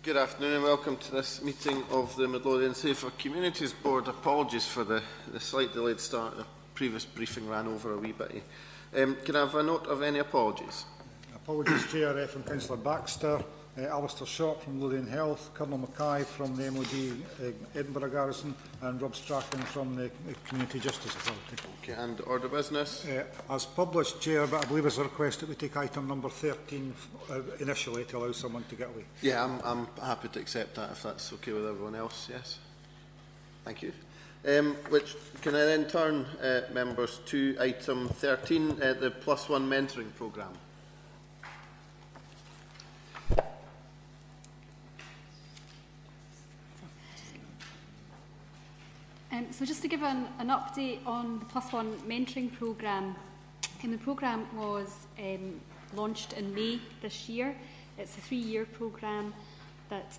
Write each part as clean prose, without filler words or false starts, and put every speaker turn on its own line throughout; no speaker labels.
Good afternoon and welcome to this meeting of the Midlothian Safer Communities Board. Apologies for the slight delayed start. The previous briefing ran over a wee bit. Can I have a note of any apologies?
Apologies, Chair, from Councillor Baxter, Alistair Short from Lothian Health, Colonel Mackay from the MOD Edinburgh Garrison, and Rob Strachan from the Community Justice Authority. Okay,
and order business?
As published, Chair, but I believe there's a request that we take item number 13 initially to allow someone to get away.
Yeah, I'm happy to accept that if that's okay with everyone else, yes. Thank you. Which can I then turn members to item 13, the +1 mentoring programme.
So just to give an update on the +1 mentoring programme, the programme was launched in May this year. It's a 3-year programme that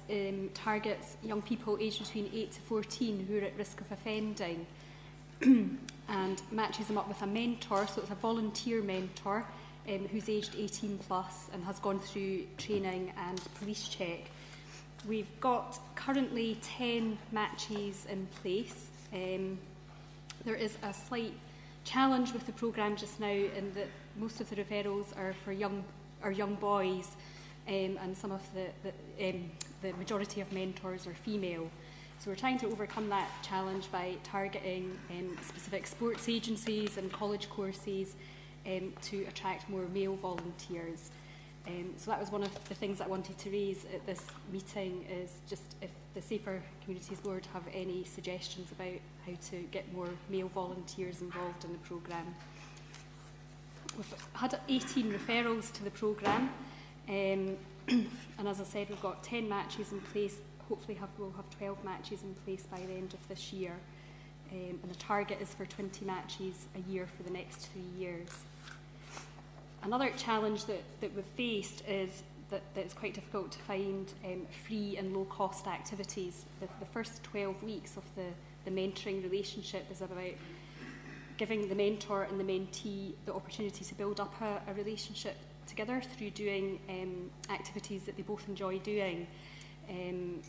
targets young people aged between 8 to 14 who are at risk of offending and matches them up with a mentor, so it's a volunteer mentor who's aged 18 plus and has gone through training and police check. We've got currently 10 matches in place. There is a slight challenge with the programme just now in that most of the referrals are for young boys, and some of the majority of mentors are female. So we're trying to overcome that challenge by targeting specific sports agencies and college courses to attract more male volunteers. So that was one of the things that I wanted to raise at this meeting, is just if the Safer Communities Board have any suggestions about how to get more male volunteers involved in the programme. We've had 18 referrals to the programme, and as I said, we've got 10 matches in place. Hopefully we'll have 12 matches in place by the end of this year, and the target is for 20 matches a year for the next 3 years. Another challenge that we've faced is that it's quite difficult to find free and low-cost activities. The first 12 weeks of the mentoring relationship is about giving the mentor and the mentee the opportunity to build up a relationship together through doing activities that they both enjoy doing. And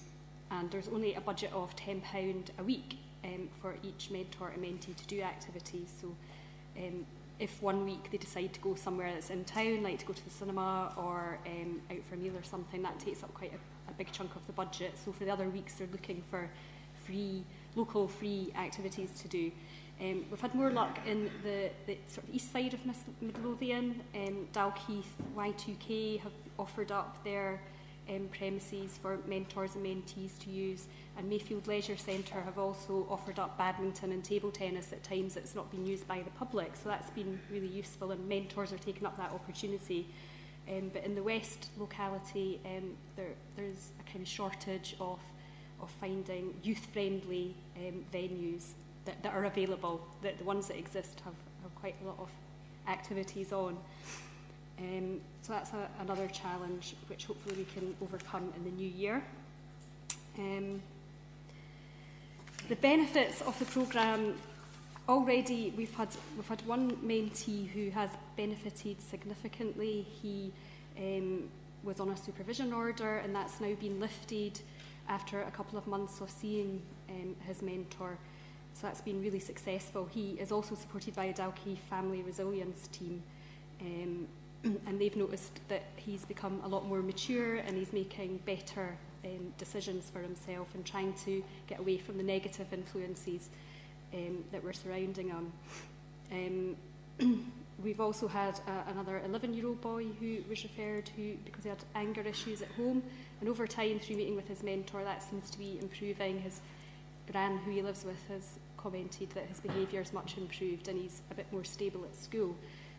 there's only a budget of £10 a week for each mentor and mentee to do activities. So if one week they decide to go somewhere that's in town, like to go to the cinema or out for a meal or something, that takes up quite a big chunk of the budget. So for the other weeks, they're looking for local free activities to do. We've had more luck in the sort of east side of Midlothian. Dalkeith Y2K have offered up their premises for mentors and mentees to use, and Mayfield Leisure Centre have also offered up badminton and table tennis at times that's not been used by the public, so that's been really useful, and mentors are taking up that opportunity. But in the west locality, there's a kind of shortage of finding youth-friendly venues that are available. The ones that exist have quite a lot of activities on. So that's another challenge which hopefully we can overcome in the new year. The benefits of the programme, already we've had one mentee who has benefited significantly. He was on a supervision order, and that's now been lifted after a couple of months of seeing his mentor. So that's been really successful. He is also supported by a Dalkeith family resilience team. And they've noticed that he's become a lot more mature and he's making better decisions for himself and trying to get away from the negative influences that were surrounding him. We've also had another 11-year-old boy who was referred because he had anger issues at home, and over time, through meeting with his mentor, that seems to be improving. His gran, who he lives with, has commented that his behaviour is much improved and he's a bit more stable at school.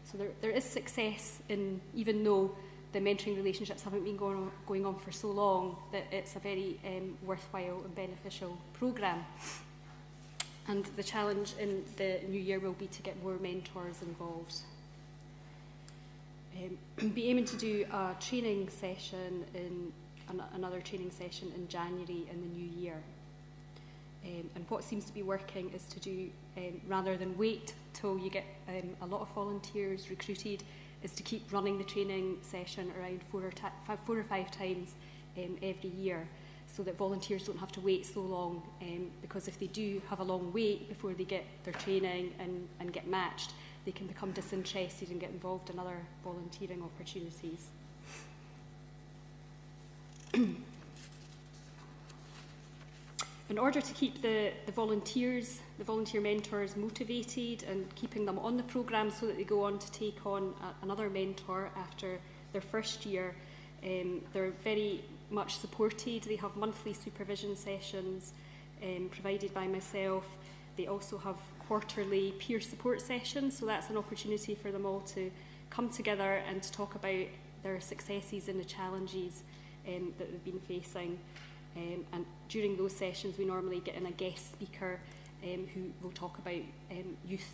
So there is success in, even though the mentoring relationships haven't been going on for so long, that it's a very worthwhile and beneficial programme. And the challenge in the new year will be to get more mentors involved. Be aiming to do a training session another training session in January in the new year. And what seems to be working is to do, rather than wait till you get a lot of volunteers recruited, is to keep running the training session around 4 or 5 times every year, so that volunteers don't have to wait so long, because if they do have a long wait before they get their training and get matched, they can become disinterested and get involved in other volunteering opportunities. In order to keep the volunteer mentors motivated and keeping them on the programme so that they go on to take on another mentor after their first year, they're very much supported. They have monthly supervision sessions provided by myself. They also have quarterly peer support sessions, so that's an opportunity for them all to come together and to talk about their successes and the challenges that they've been facing. And during those sessions, we normally get in a guest speaker who will talk about youth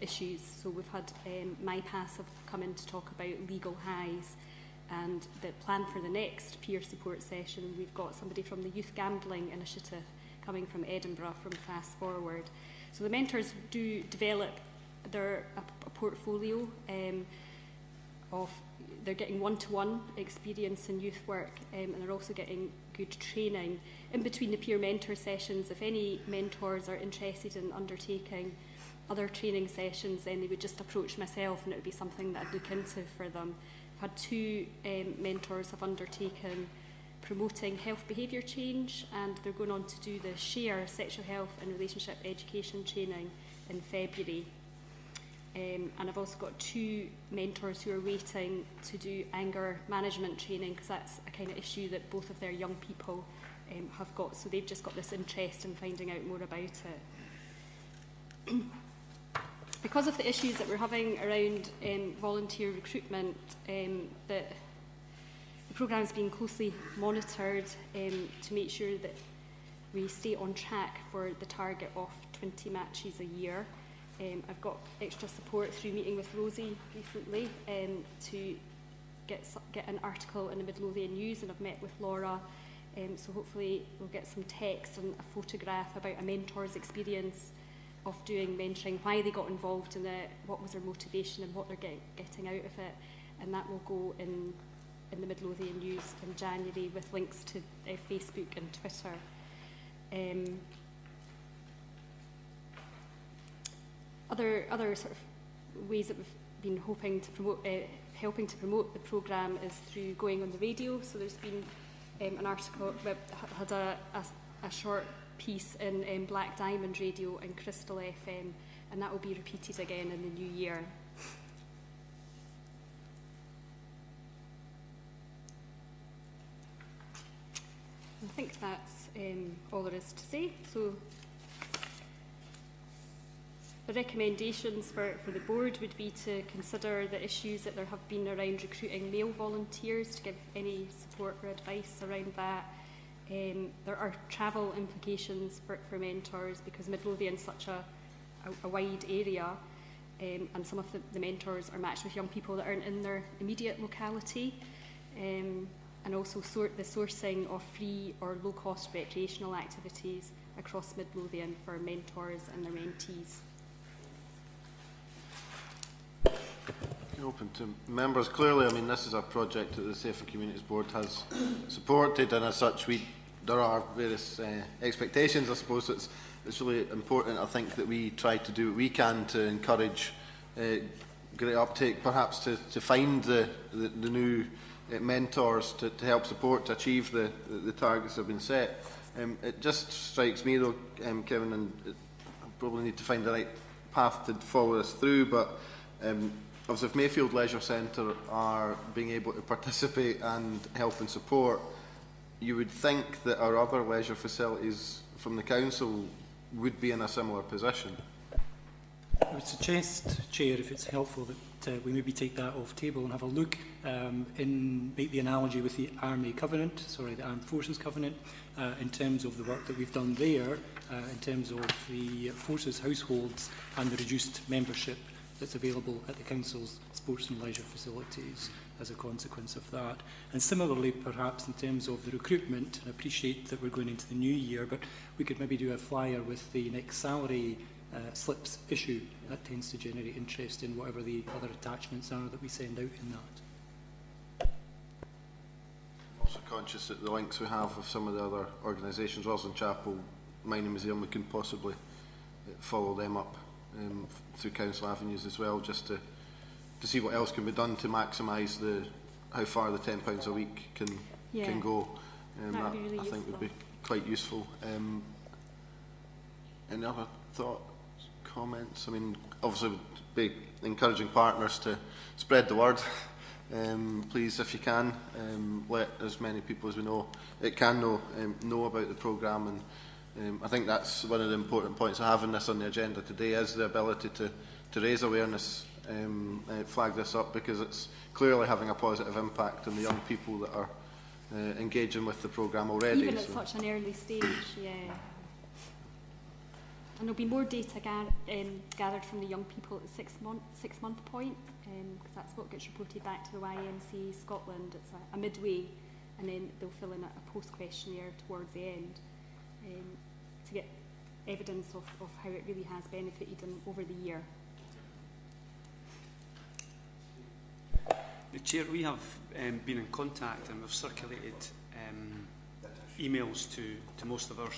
issues. So we've had MyPass have come in to talk about legal highs, and the plan for the next peer support session, we've got somebody from the Youth Gambling Initiative coming from Edinburgh from Fast Forward. So the mentors do develop a portfolio of, they're getting one-to-one experience in youth work, and they're also getting good training. In between the peer mentor sessions, if any mentors are interested in undertaking other training sessions, then they would just approach myself and it would be something that I'd look into for them. I've had 2 mentors have undertaken promoting health behaviour change, and they're going on to do the SHARE sexual health and relationship education training in February. And I've also got 2 mentors who are waiting to do anger management training, because that's a kind of issue that both of their young people have got. So they've just got this interest in finding out more about it. Because of the issues that we're having around volunteer recruitment, the programme is being closely monitored to make sure that we stay on track for the target of 20 matches a year. I've got extra support through meeting with Rosie recently to get an article in the Midlothian News, and I've met with Laura, so hopefully we'll get some text and a photograph about a mentor's experience of doing mentoring, why they got involved in it, what was their motivation and what they're getting out of it, and that will go in the Midlothian News in January with links to Facebook and Twitter. Other sort of ways that we've been hoping to promote, helping to promote the programme is through going on the radio. So there's been an article, had a short piece in Black Diamond Radio and Crystal FM, and that will be repeated again in the new year. I think that's all there is to say. So the recommendations for the board would be to consider the issues that there have been around recruiting male volunteers, to give any support or advice around that. There are travel implications for mentors, because Midlothian is such a wide area, and some of the mentors are matched with young people that aren't in their immediate locality, and also the sourcing of free or low-cost recreational activities across Midlothian for mentors and their mentees.
Open to members. Clearly, I mean, this is a project that the Safer Communities Board has supported, and as such, there are various expectations. I suppose it's really important, I think, that we try to do what we can to encourage great uptake, perhaps to find the new mentors to help support to achieve the targets that have been set. It just strikes me, though, Kevin, and I probably need to find the right path to follow this through, but obviously if Mayfield Leisure Centre are being able to participate and help and support, you would think that our other leisure facilities from the council would be in a similar position.
I would suggest, Chair, if it's helpful, that we maybe take that off table and have a look make the analogy with the Army Covenant, the Armed Forces Covenant, in terms of the work that we've done there, in terms of the forces households and the reduced membership that's available at the council's sports and leisure facilities as a consequence of that. And similarly, perhaps in terms of the recruitment, I appreciate that we're going into the new year, but we could maybe do a flyer with the next salary slips issue. That tends to generate interest in whatever the other attachments are that we send out in that.
conscious that the links we have with some of the other organisations, Roslyn Chapel, Mining Museum, we can possibly follow them up through council avenues as well, just to see what else can be done to maximise how far the £10 a week can go. That
would be really
I think
useful.
would be quite useful. Any other thoughts, comments? I mean, obviously, would be encouraging partners to spread the word. Please, if you can, let as many people as we know know about the programme, and I think that's one of the important points of having this on the agenda today, is the ability to raise awareness, flag this up, because it's clearly having a positive impact on the young people that are engaging with the programme already.
Even at such an early stage, yeah. And there'll be more data gathered from the young people at the six-month point, because that's what gets reported back to the YMCA Scotland. It's a midway, and then they'll fill in a post-questionnaire towards the end to get evidence of how it really has benefited them over the year.
Chair, we have been in contact and we've circulated emails to most of our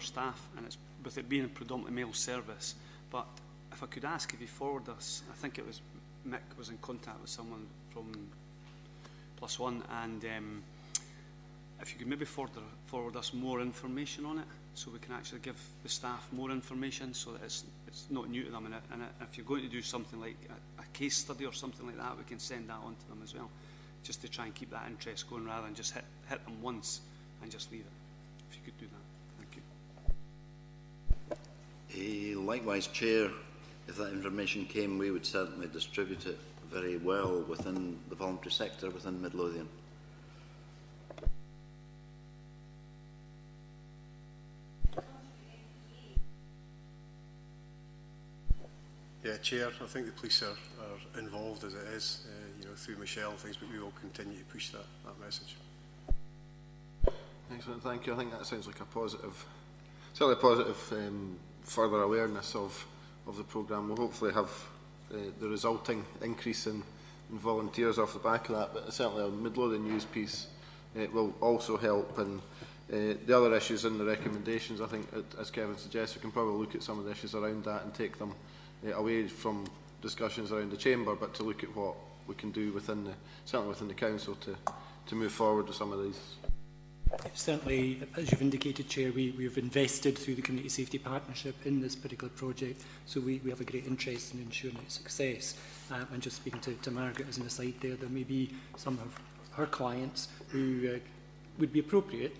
staff, and it's with it being a predominantly male service. But if I could ask if you forward us, I think it was Mick was in contact with someone from Plus One, and if you could maybe forward us more information on it, so we can actually give the staff more information, so that it's not new to them. And if you're going to do something like a case study or something like that, we can send that on to them as well, just to try and keep that interest going, rather than just hit them once and just leave it. If you could do that, thank you.
Likewise, Chair, if that information came, we would certainly distribute it very well within the voluntary sector within Midlothian.
Yeah, Chair, I think the police are involved as it is, through Michelle and things, but we will continue to push that message.
Excellent, thank you. I think that sounds like a positive, certainly a positive further awareness of the programme. We'll hopefully have the resulting increase in volunteers off the back of that, but certainly a Midlothian news piece will also help. And the other issues in the recommendations, I think, as Kevin suggests, we can probably look at some of the issues around that and take them away from discussions around the chamber, but to look at what we can do certainly within the council to move forward with some of these.
Certainly, as you've indicated, Chair, we've invested through the Community Safety Partnership in this particular project, so we have a great interest in ensuring its success. And just speaking to Margaret as an aside there may be some of her clients who would be appropriate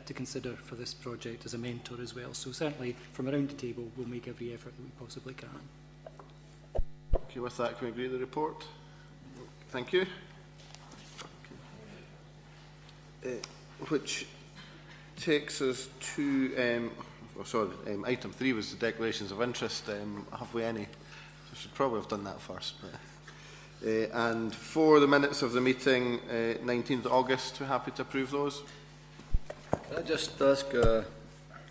to consider for this project as a mentor as well. So certainly, from around the table, we'll make every effort that we possibly can.
Okay, with that, can we agree with the report? Thank you. Which takes us to, item 3 was the declarations of interest. Have we any? I should probably have done that first. But, and for the minutes of the meeting, 19th August, we're happy to approve those.
Can I just ask a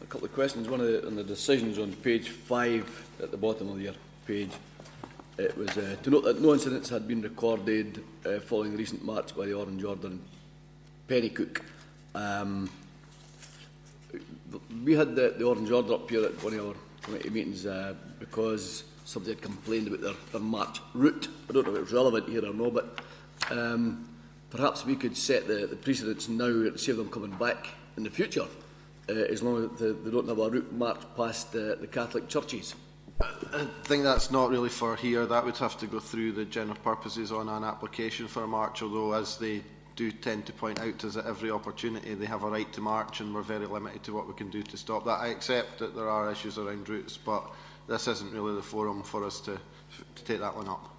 couple of questions? One on the decisions on page 5 at the bottom of your page. It was to note that no incidents had been recorded following the recent march by the Orange Order in Pennycook. We had the Orange Order up here at one of our committee meetings because somebody had complained about their march route. I don't know if it was relevant here or no, but perhaps we could set the precedents now to save them coming back in the future, as long as they don't have a route march past the Catholic churches.
I think that's not really for here. That would have to go through the general purposes on an application for a march, although as they do tend to point out to us at every opportunity, they have a right to march, and we're very limited to what we can do to stop that. I accept that there are issues around routes, but this isn't really the forum for us to take that one up.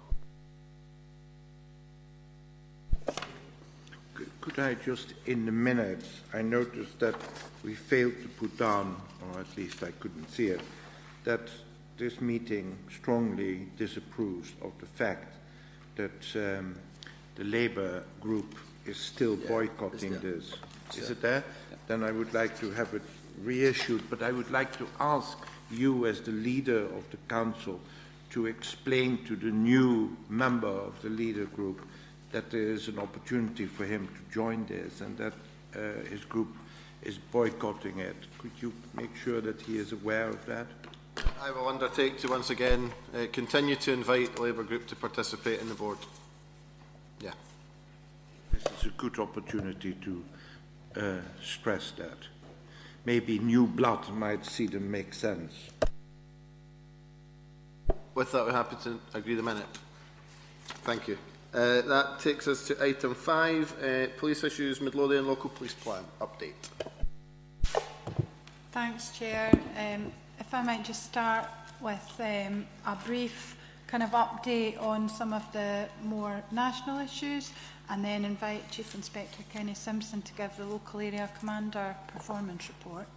Could I just, in the minutes, I noticed that we failed to put down, or at least I couldn't see it, that this meeting strongly disapproves of the fact that the Labour group is still boycotting this. Is it there? Yeah. Then I would like to have it reissued, but I would like to ask you as the leader of the council to explain to the new member of the leader group that there is an opportunity for him to join this and that his group is boycotting it. Could you make sure that he is aware of that?
I will undertake to once again continue to invite the Labour Group to participate in the board. Yeah.
This is a good opportunity to stress that. Maybe new blood might see them make sense.
With that, we're happy to agree the minute. Thank you. That takes us to item 5, police issues, Midlothian local police plan update.
Thanks, Chair. If I might just start with a brief kind of update on some of the more national issues, and then invite Chief Inspector Kenny Simpson to give the local area commander performance report.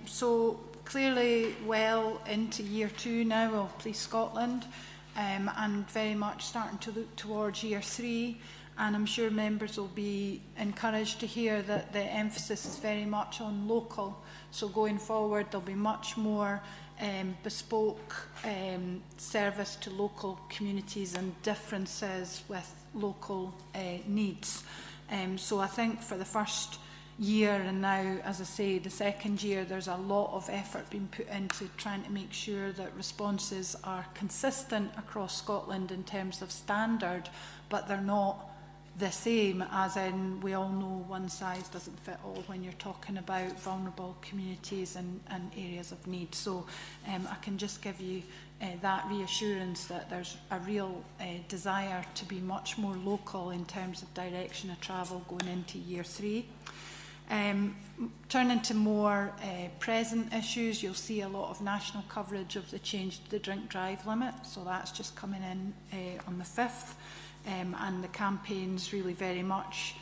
So clearly well into year 2 now of Police Scotland, and very much starting to look towards year 3. And I'm sure members will be encouraged to hear that the emphasis is very much on local. So going forward, there'll be much more bespoke service to local communities and differences with local needs. So I think for the first year, and now, as I say, the second year, there's a lot of effort being put into trying to make sure that responses are consistent across Scotland in terms of standard, but they're not the same, as in we all know one size doesn't fit all when you're talking about vulnerable communities and areas of need. So I can just give you that reassurance that there's a real desire to be much more local in terms of direction of travel going into year 3. Turning to more present issues, you'll see a lot of national coverage of the change to the drink drive limit. So that's just coming in on the 5th. And the campaign's really very much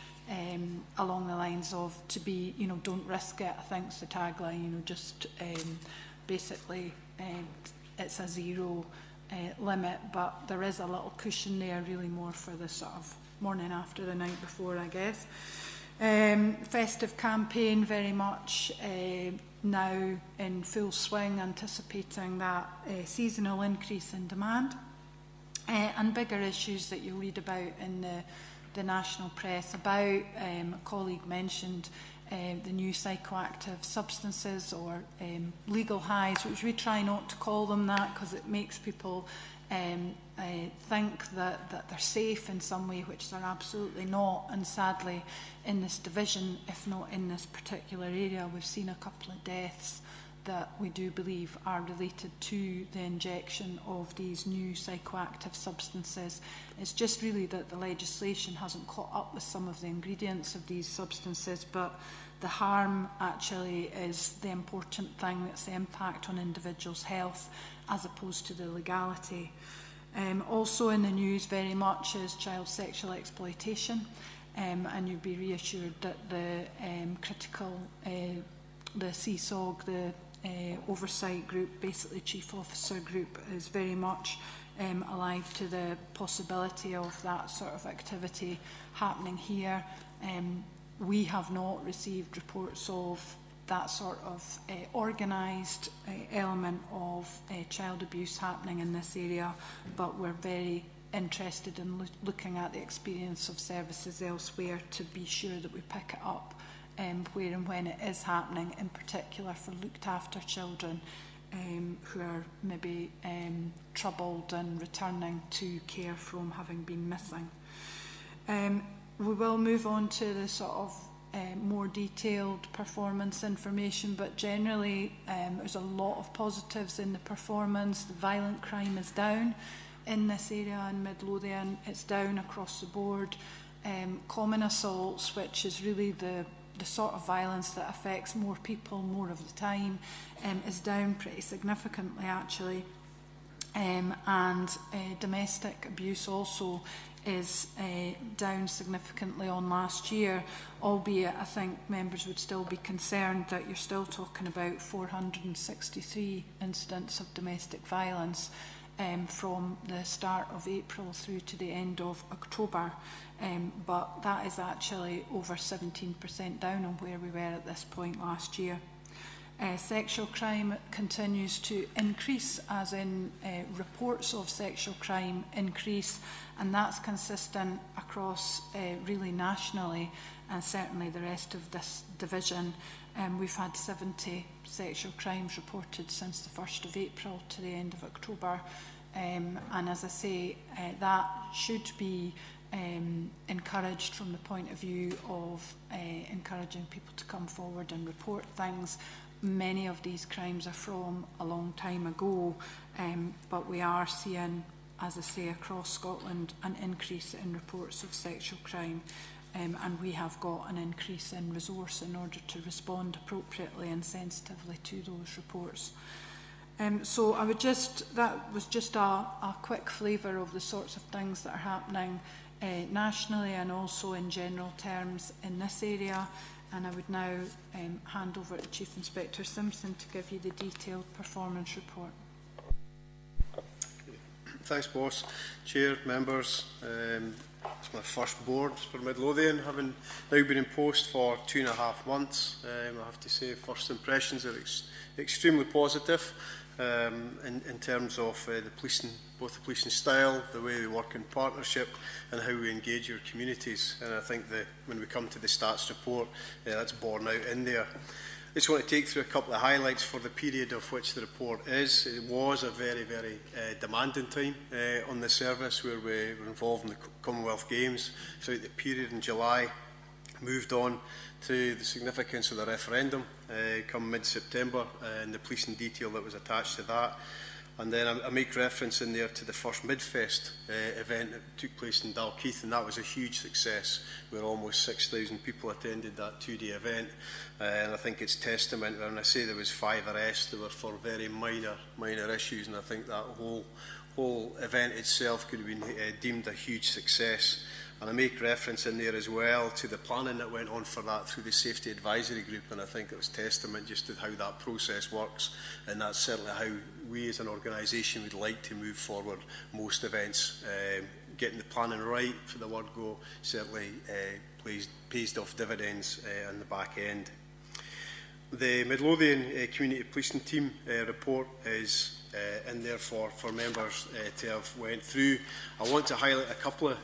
along the lines of to be, don't risk it, I think is the tagline, just basically it's a 0 limit, but there is a little cushion there, really more for the sort of morning after the night before, I guess. Festive campaign very much now in full swing, anticipating that seasonal increase in demand. And bigger issues that you'll read about in the national press about, a colleague mentioned the new psychoactive substances or legal highs, which we try not to call them that because it makes people think that they're safe in some way, which they're absolutely not. And sadly, in this division, if not in this particular area, we've seen a couple of deaths that we do believe are related to the injection of these new psychoactive substances. It's just really that the legislation hasn't caught up with some of the ingredients of these substances, but the harm actually is the important thing. That's the impact on individuals' health as opposed to the legality. Also in the news very much is child sexual exploitation, and you'd be reassured that the critical, the CSOG, the oversight group, basically chief officer group, is very much alive to the possibility of that sort of activity happening here. We have not received reports of that sort of organised element of child abuse happening in this area, but we're very interested in looking at the experience of services elsewhere to be sure that we pick it up where and when it is happening, in particular for looked after children who are maybe troubled and returning to care from having been missing. We will move on to the sort of more detailed performance information, but generally there's a lot of positives in the performance. The violent crime is down in this area in Midlothian. It's down across the board. Common assaults, which is really the sort of violence that affects more people more of the time, is down pretty significantly actually. And domestic abuse also is down significantly on last year, albeit I think members would still be concerned that you're still talking about 463 incidents of domestic violence from the start of April through to the end of October. But that is actually over 17% down on where we were at this point last year. Sexual crime continues to increase, as in reports of sexual crime increase, and that's consistent across really nationally, and certainly the rest of this division. We've had 70 sexual crimes reported since the 1st of April to the end of October, and as I say, that should be encouraged from the point of view of encouraging people to come forward and report things. Many of these crimes are from a long time ago, but we are seeing, as I say, across Scotland, an increase in reports of sexual crime, and we have got an increase in resource in order to respond appropriately and sensitively to those reports. So I would that was just a quick flavour of the sorts of things that are happening nationally and also in general terms in this area. And I would now hand over to Chief Inspector Simpson to give you the detailed performance report.
Thanks, Boss. Chair, members, it's my first board for Midlothian, having now been in post for 2.5 months. I have to say, first impressions are extremely positive in terms of the policing, both the policing style, the way we work in partnership, and how we engage our communities. And I think that when we come to the stats report, that's borne out in there. I just want to take through a couple of highlights for the period of which the report is. It was a very, very demanding time on the service, where we were involved in the Commonwealth Games throughout the period in July. Moved on to the significance of the referendum come mid-September and the policing detail that was attached to that. And then I make reference in there to the first Midfest event that took place in Dalkeith, and that was a huge success, where almost 6,000 people attended that 2-day event. And I think it's testament, when I say there was 5 arrests, they were for very minor issues, and I think that whole event itself could have been deemed a huge success. And I make reference in there as well to the planning that went on for that through the Safety Advisory Group, and I think it was testament just to how that process works, and that's certainly how we as an organisation would like to move forward most events. Getting the planning right for the word go certainly pays off dividends on the back end. The Midlothian Community Policing Team report is in there for members to have went through. I want to highlight a couple of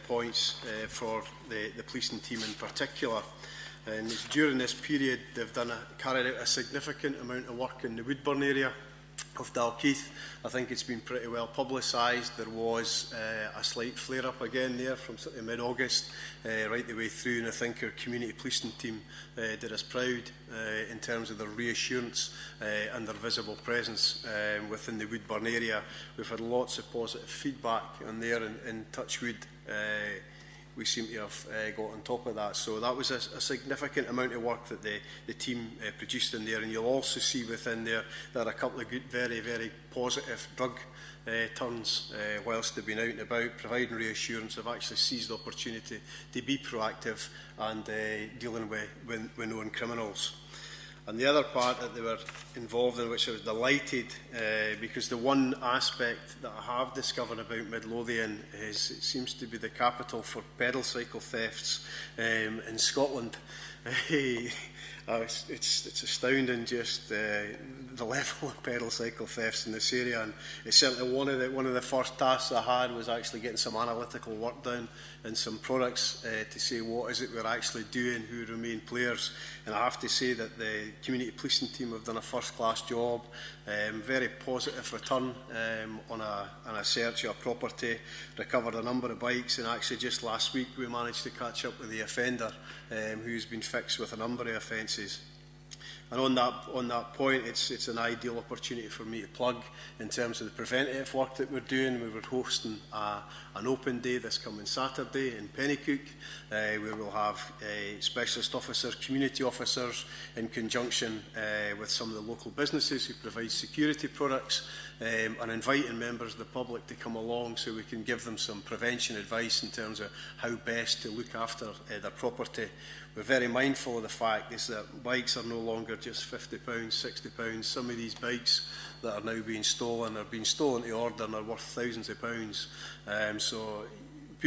points for the policing team in particular. And during this period, they've carried out a significant amount of work in the Woodburn area of Dalkeith. I think it's been pretty well publicised. There was a slight flare-up again there from sort of mid-August right the way through, and I think our community policing team did us proud in terms of their reassurance and their visible presence within the Woodburn area. We've had lots of positive feedback on there in Touchwood. We seem to have got on top of that. So that was a significant amount of work that the team produced in there. And you'll also see within there that a couple of good, very, very positive drug turns whilst they've been out and about, providing reassurance. Have actually seized the opportunity to be proactive and dealing with known criminals. And the other part that they were involved in, which I was delighted, because the one aspect that I have discovered about Midlothian is it seems to be the capital for pedal cycle thefts in Scotland. It's astounding just the level of pedal cycle thefts in this area, and it's certainly one of the first tasks I had was actually getting some analytical work done and some products to say what is it we're actually doing, who remain players. And I have to say that the community policing team have done a first-class job, very positive return on a search of a property, recovered a number of bikes, and actually just last week we managed to catch up with the offender who's been fixed with a number of offences. And on that point, it's an ideal opportunity for me to plug in terms of the preventative work that we're doing. We were hosting an open day this coming Saturday in Pennycook, where we'll have specialist officers, community officers, in conjunction with some of the local businesses who provide security products, and inviting members of the public to come along so we can give them some prevention advice in terms of how best to look after their property. We're very mindful of the fact is that bikes are no longer just £50, £60. Some of these bikes that are now being stolen are being stolen to order and are worth thousands of pounds. So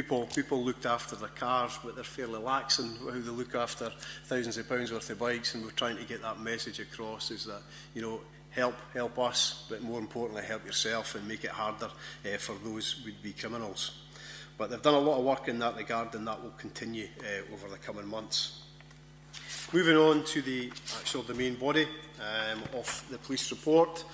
people looked after their cars, but they're fairly lax in how they look after thousands of pounds worth of bikes, and we're trying to get that message across, is that, you know, help us, but more importantly, help yourself and make it harder for those would-be criminals. But they've done a lot of work in that regard, and that will continue over the coming months. Moving on to the main body of the police report.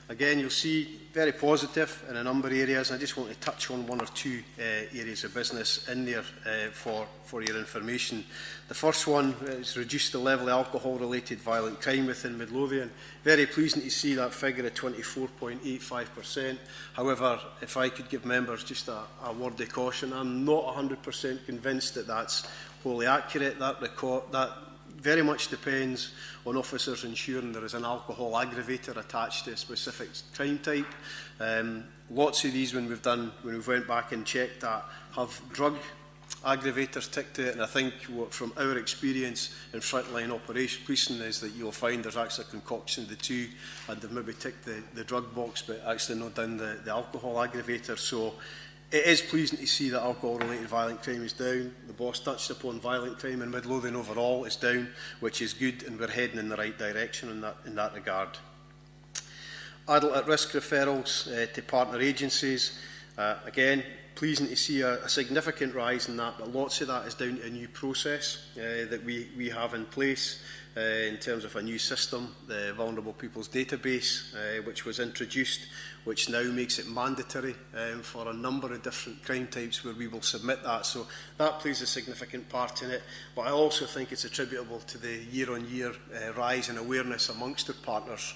Again, you'll see very positive in a number of areas. I just want to touch on one or two areas of business in there for your information. The first one is reduce the level of alcohol-related violent crime within Midlothian. Very pleasing to see that figure at 24.85%. However, if I could give members just a word of caution, I'm not 100% convinced that that's wholly accurate. That very much depends on officers ensuring there is an alcohol aggravator attached to a specific crime type. Lots of these, when we've went back and checked that, have drug aggravators ticked to it, and I think from our experience in frontline operation policing is that you'll find there's actually a concoction of the two, and they've maybe ticked the drug box but actually not done the alcohol aggravator. So it is pleasing to see that alcohol-related violent crime is down. The boss touched upon violent crime in Midlothian overall is down, which is good, and we're heading in the right direction in that regard. Adult at-risk referrals to partner agencies. Again, pleasing to see a significant rise in that, but lots of that is down to a new process that we have in place in terms of a new system, the Vulnerable People's Database, which was introduced, which now makes it mandatory for a number of different crime types where we will submit that. So that plays a significant part in it. But I also think it's attributable to the year-on-year rise in awareness amongst our partners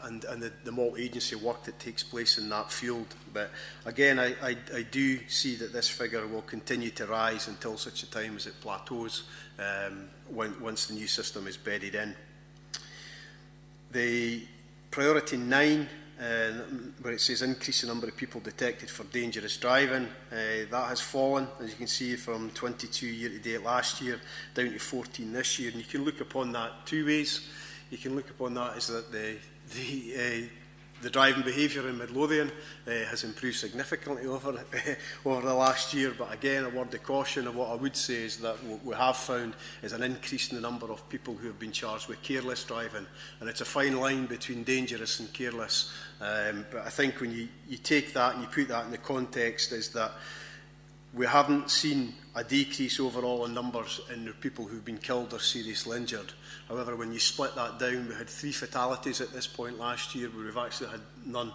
and the multi-agency work that takes place in that field. But again, I do see that this figure will continue to rise until such a time as it plateaus once the new system is bedded in. The priority 9, where it says increase the number of people detected for dangerous driving, that has fallen, as you can see, from 22 year-to-date last year down to 14 this year. And you can look upon that two ways. You can look upon that as that the driving behaviour in Midlothian has improved significantly over the last year. But again, a word of caution, and what I would say is that what we have found is an increase in the number of people who have been charged with careless driving. And it's a fine line between dangerous and careless. But I think when you take that and you put that in the context, is that we haven't seen a decrease overall in numbers in the people who've been killed or seriously injured. However, when you split that down, we had 3 fatalities at this point last year, where we've actually had none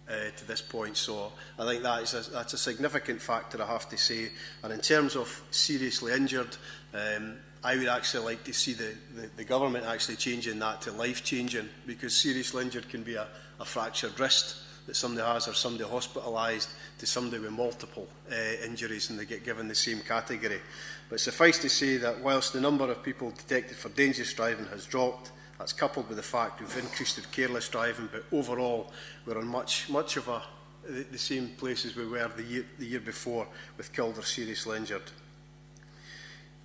to this point. So I think that's a significant factor, I have to say. And in terms of seriously injured, I would actually like to see the government actually changing that to life-changing, because seriously injured can be a fractured wrist that somebody has, or somebody hospitalised, to somebody with multiple injuries, and they get given the same category. But suffice to say that whilst the number of people detected for dangerous driving has dropped, that's coupled with the fact we've increased with careless driving, but overall we're on much of the same place as we were the year before with killed or seriously injured.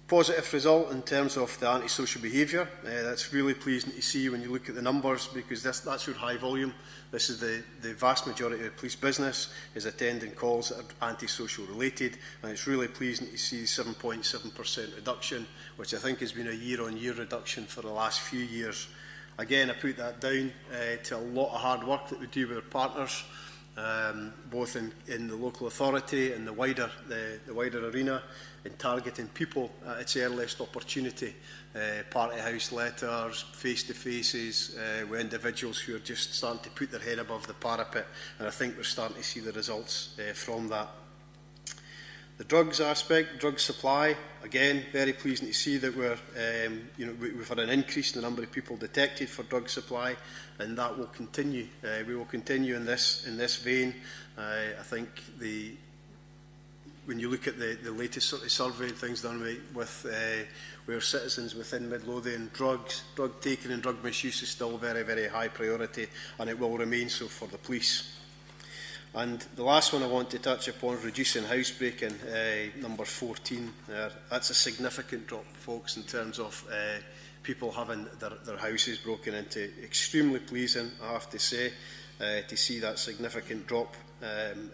Positive result in terms of the antisocial behaviour. That's really pleasing to see when you look at the numbers, because that's our high volume. This is the vast majority of the police business is attending calls that are antisocial related, and it's really pleasing to see 7.7% reduction, which I think has been a year-on-year reduction for the last few years. Again, I put that down to a lot of hard work that we do with our partners, both in the local authority and the wider arena, in targeting people at its earliest opportunity. Party house letters, face-to-faces with individuals who are just starting to put their head above the parapet, and I think we're starting to see the results from that. The drugs aspect, drug supply, again, very pleasing to see that we've had an increase in the number of people detected for drug supply, and that will continue. We will continue in this vein. I think when you look at the latest sort of survey and things done with where citizens within Midlothian, drug taking and drug misuse is still very, very high priority, and it will remain so for the police. And the last one I want to touch upon, reducing housebreaking, number 14. That's a significant drop, folks, in terms of people having their houses broken into. Extremely pleasing, I have to say, to see that significant drop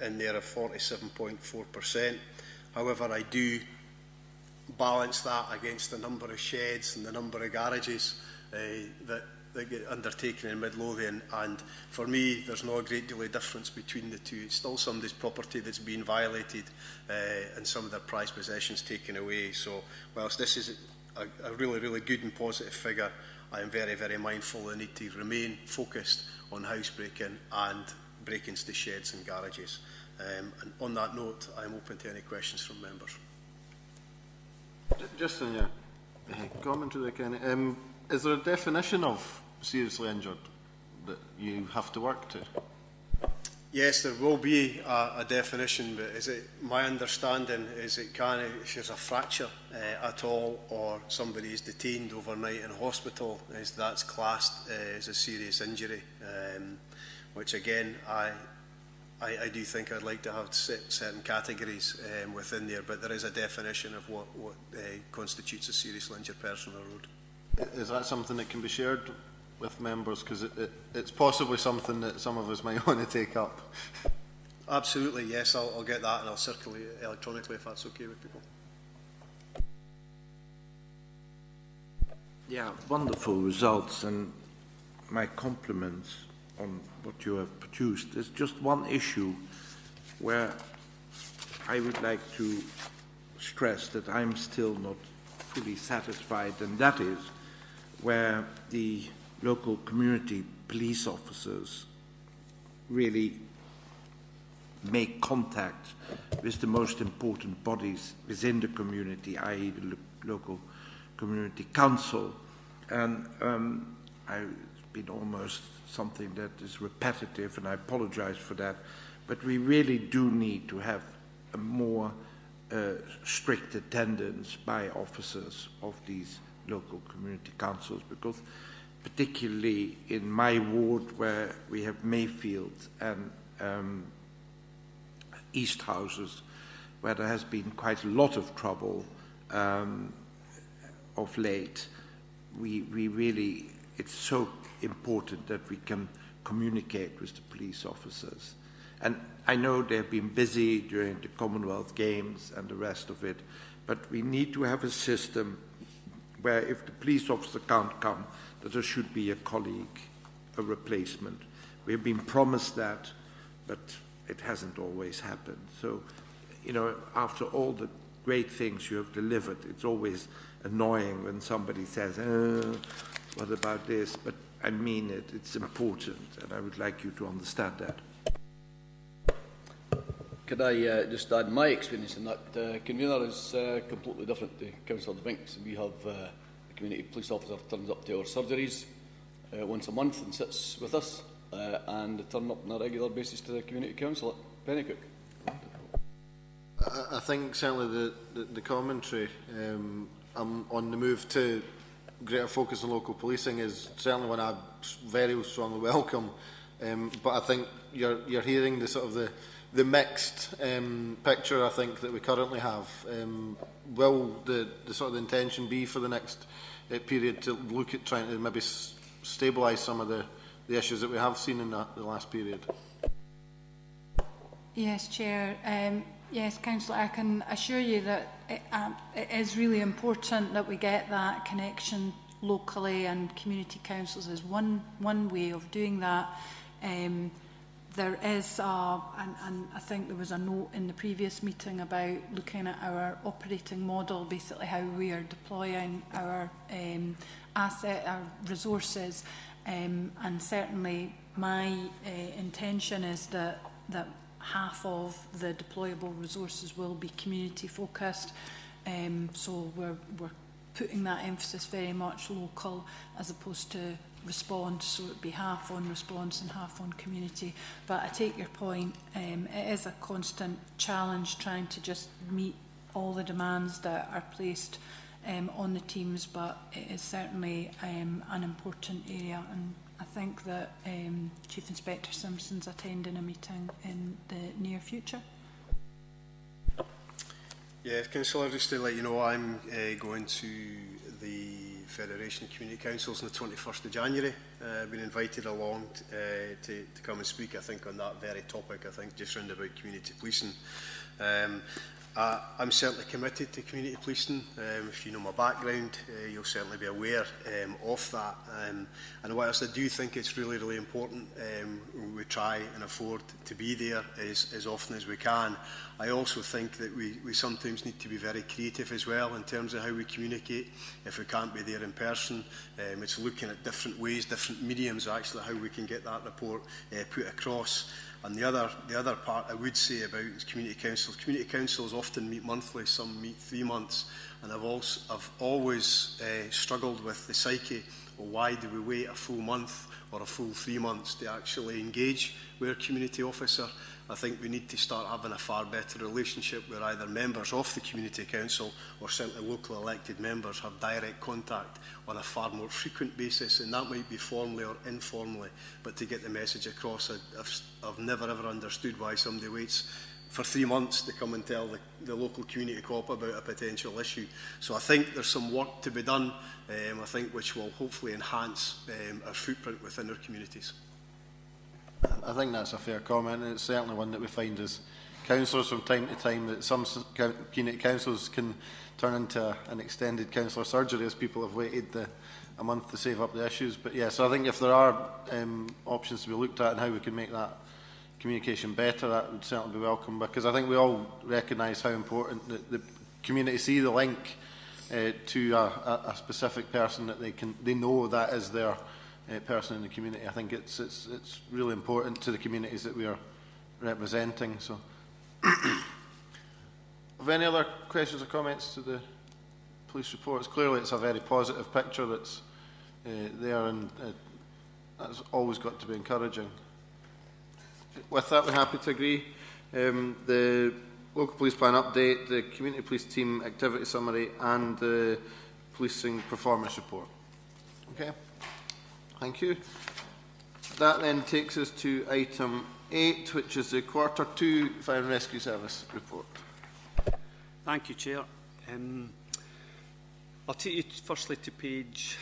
in there of 47.4%. However, I do balance that against the number of sheds and the number of garages that get undertaken in Midlothian, and for me there's not a great deal of difference between the two. It's still somebody's property that's been violated and some of their prized possessions taken away. So whilst this is a really, really good and positive figure, I am very, very mindful of the need to remain focused on housebreaking and break-ins to sheds and garages. And on that note, I am open to any questions from members.
Just in your commentary, Kenny, is there a definition of seriously injured that you have to work to?
Yes, there will be a definition, but is it my understanding is it can, if there's a fracture at all, or somebody is detained overnight in hospital, is that's classed as a serious injury, which again I do think I'd like to have certain categories within there, but there is a definition of what constitutes a seriously injured person on the road.
Is that something that can be shared with members? Because it's possibly something that some of us might want to take up.
Absolutely, yes, I'll get that and I'll circulate it electronically if that's okay with people.
Yeah, wonderful results, and my compliments on what you have produced. There's just one issue where I would like to stress that I'm still not fully satisfied, and that is where the local community police officers really make contact with the most important bodies within the community, i.e. the local community council. And it's been almost something that is repetitive, and I apologize for that, but we really do need to have a more strict attendance by officers of these local community councils, because particularly in my ward where we have Mayfield and East Houses, where there has been quite a lot of trouble of late, we really, it's so important that we can communicate with the police officers. And I know they've been busy during the Commonwealth Games and the rest of it, but we need to have a system where if the police officer can't come, that there should be a colleague, a replacement. We have been promised that, but it hasn't always happened. So, you know, after all the great things you have delivered, it's always annoying when somebody says, what about this? But I mean it, it's important, and I would like you to understand that.
Could I just add my experience in that? Convener is completely different to Councillor Binks. We have a community police officer turns up to our surgeries once a month and sits with us, and they turn up on a regular basis to the community council at Pennycook.
I think certainly the commentary on the move to greater focus on local policing is certainly one I very strongly welcome. But I think you're hearing the sort of the mixed picture I think that we currently have. Will the sort of intention be for the next period to look at trying to maybe stabilise some of the issues that we have seen in the last period?
Yes, Chair. Yes, Councillor, I can assure you that it is really important that we get that connection locally, and community councils is one way of doing that. There is, and I think there was a note in the previous meeting about looking at our operating model, basically how we are deploying our our resources, and certainly my intention is that half of the deployable resources will be community focused. So we're putting that emphasis very much local as opposed to response, so it would be half on response and half on community. But I take your point, it is a constant challenge trying to just meet all the demands that are placed on the teams, but it is certainly an important area, and I think that Chief Inspector Simpson's attending a meeting in the near future.
Yeah, Councillor, just to let you know, I'm going to the Federation of Community Councils on the 21st of January. I've been invited along to come and speak, I think, on that very topic, I think, just round about community policing. I'm certainly committed to community policing. If you know my background, you'll certainly be aware of that. And whilst I do think it's really, really important, we try and afford to be there as often as we can. I also think that we sometimes need to be very creative as well in terms of how we communicate. If we can't be there in person, it's looking at different ways, different mediums, actually, how we can get that report put across. And the other part I would say about is community councils. Community councils often meet monthly, some meet 3 months, and I've always struggled with the psyche of why do we wait a full month or a full 3 months to actually engage with our community officer. I think we need to start having a far better relationship where either members of the community council or certainly local elected members have direct contact on a far more frequent basis, and that might be formally or informally, but to get the message across. I've never ever understood why somebody waits for 3 months to come and tell the local community co-op about a potential issue. So I think there's some work to be done, I think, which will hopefully enhance our footprint within our communities.
I think that's a fair comment, and it's certainly one that we find as councillors from time to time, that some community councils can turn into an extended councillor surgery as people have waited a month to save up the issues. But yeah, so I think if there are options to be looked at and how we can make that communication better, that would certainly be welcome, because I think we all recognise how important the community see the link to a specific person, that they know that is their person in the community. I think it's really important to the communities that we are representing. So, have any other questions or comments to the police reports? Clearly, it's a very positive picture that's there, and that's always got to be encouraging. With that, we're happy to agree. The local police plan update, the community police team activity summary, and the policing performance report. Okay. Thank you. That then takes us to item 8, which is the Q2 Fire and Rescue Service report.
Thank you, Chair. I'll take you firstly to page